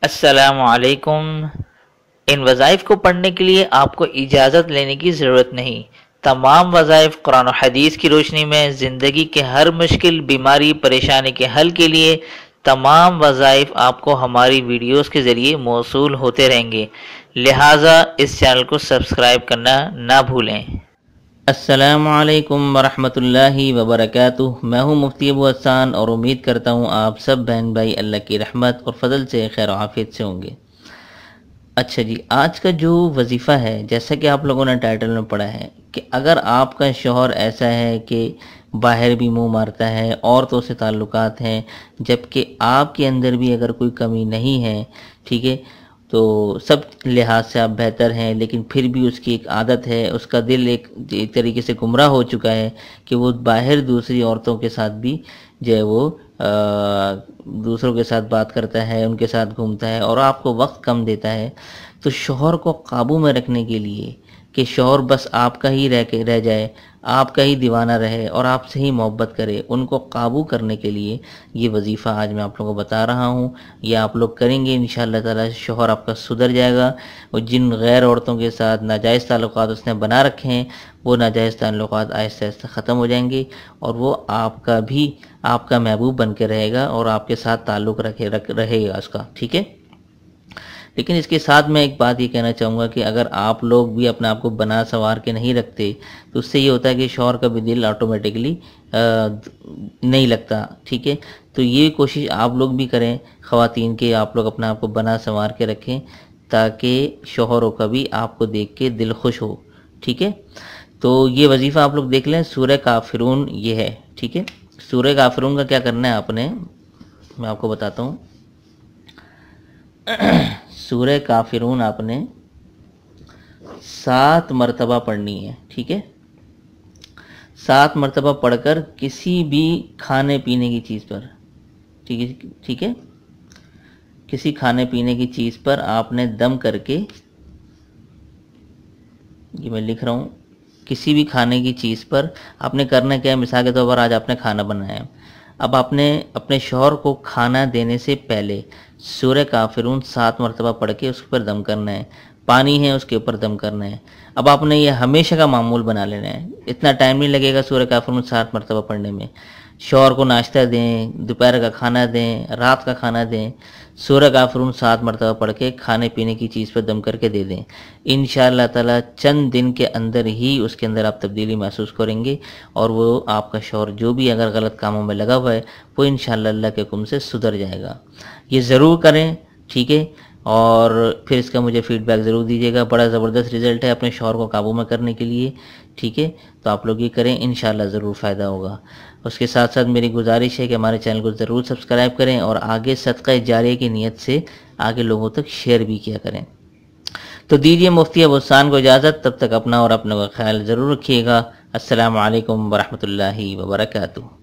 السلام علیکم۔ ان وظائف کو پڑھنے کے لیے آپ کو اجازت لینے کی ضرورت نہیں۔ تمام وظائف قرآن و حدیث کی روشنی میں زندگی کے ہر مشکل، بیماری، پریشانی کے حل کے لیے تمام وظائف آپ کو ہماری ویڈیوز کے ذریعے موصول ہوتے رہیں گے، لہٰذا اس چینل کو سبسکرائب کرنا نہ بھولیں۔ السلام علیکم ورحمۃ اللہ وبرکاتہ۔ میں ہوں مفتی ابو حسان اور امید کرتا ہوں آپ سب بہن بھائی اللہ کی رحمت اور فضل سے خیر و عافیت سے ہوں گے۔ اچھا جی، آج کا جو وظیفہ ہے، جیسا کہ آپ لوگوں نے ٹائٹل میں پڑھا ہے کہ اگر آپ کا شوہر ایسا ہے کہ باہر بھی منہ مارتا ہے، عورتوں سے تعلقات ہیں، جبکہ آپ کے اندر بھی اگر کوئی کمی نہیں ہے، ٹھیک ہے، تو سب لحاظ سے آپ بہتر ہیں، لیکن پھر بھی اس کی ایک عادت ہے، اس کا دل ایک طریقے سے گمراہ ہو چکا ہے کہ وہ باہر دوسری عورتوں کے ساتھ بھی جو ہے وہ دوسروں کے ساتھ بات کرتا ہے، ان کے ساتھ گھومتا ہے اور آپ کو وقت کم دیتا ہے۔ تو شوہر کو قابو میں رکھنے کے لیے کہ شوہر بس آپ کا ہی رہ جائے، آپ کا ہی دیوانہ رہے اور آپ سے ہی محبت کرے، ان کو قابو کرنے کے لیے یہ وظیفہ آج میں آپ لوگوں کو بتا رہا ہوں۔ یہ آپ لوگ کریں گے انشاءاللہ تعالی، شوہر آپ کا سدھر جائے گا، اور جن غیر عورتوں کے ساتھ ناجائز تعلقات اس نے بنا رکھے ہیں، وہ ناجائز تعلقات آہستہ آہستہ ختم ہو جائیں گے، اور وہ آپ کا محبوب بن کے رہے گا اور آپ کے ساتھ تعلق رہے گا اس کا، ٹھیک ہے۔ لیکن اس کے ساتھ میں ایک بات یہ کہنا چاہوں گا کہ اگر آپ لوگ بھی اپنے آپ کو بنا سنوار کے نہیں رکھتے تو اس سے یہ ہوتا ہے کہ شوہر کا بھی دل آٹومیٹکلی نہیں لگتا، ٹھیک ہے۔ تو یہ کوشش آپ لوگ بھی کریں خواتین کے، آپ لوگ اپنے آپ کو بنا سنوار کے رکھیں تاکہ شوہروں کا بھی آپ کو دیکھ کے دل خوش ہو، ٹھیک ہے۔ تو یہ وظیفہ آپ لوگ دیکھ لیں، سورہ کافرون یہ ہے، ٹھیک ہے۔ سورہ کافرون کا کیا کرنا ہے آپ نے، میں آپ کو بتاتا ہوں۔ سورہ کافرون آپ نے 7 مرتبہ پڑھنی ہے، ٹھیک ہے۔ 7 مرتبہ پڑھ کر کسی بھی کھانے پینے کی چیز پر، ٹھیک ہے، کسی کھانے پینے کی چیز پر آپ نے دم کر کے، یہ میں لکھ رہا ہوں، کسی بھی کھانے کی چیز پر آپ نے کرنا کیا ہے۔ مثال کے طور پر آج آپ نے کھانا بنایا ہے، اب آپ نے اپنے شوہر کو کھانا دینے سے پہلے سورہ کافرون 7 مرتبہ پڑھ کے اس پر دم کرنا ہے، پانی ہے اس کے اوپر دم کرنا ہے۔ اب آپ نے یہ ہمیشہ کا معمول بنا لینا ہے، اتنا ٹائم نہیں لگے گا سورہ کافرون 7 مرتبہ پڑھنے میں۔ شوہر کو ناشتہ دیں، دوپہر کا کھانا دیں، رات کا کھانا دیں، سورہ کافرون 7 مرتبہ پڑھ کے کھانے پینے کی چیز پر دم کر کے دے دیں۔ انشاءاللہ تعالی چند دن کے اندر ہی اس کے اندر آپ تبدیلی محسوس کریں گے، اور وہ آپ کا شوہر جو بھی اگر غلط کاموں میں لگا ہوا ہے وہ انشاءاللہ اللہ کے حکم سے سدھر جائے گا۔ یہ ضرور کریں، ٹھیک ہے، اور پھر اس کا مجھے فیڈ بیک ضرور دیجیے گا۔ بڑا زبردست رزلٹ ہے اپنے شوہر کو قابو میں کرنے کے لیے، ٹھیک ہے۔ تو آپ لوگ یہ کریں، انشاءاللہ ضرور فائدہ ہوگا۔ اس کے ساتھ ساتھ میری گزارش ہے کہ ہمارے چینل کو ضرور سبسکرائب کریں اور آگے صدقہ جاریہ کی نیت سے آگے لوگوں تک شیئر بھی کیا کریں۔ تو دیجیے مفتی ابو حسان کو اجازت، تب تک اپنا اور اپنے کا خیال ضرور رکھیے گا۔ السلام علیکم ورحمۃ اللہ وبرکاتہ۔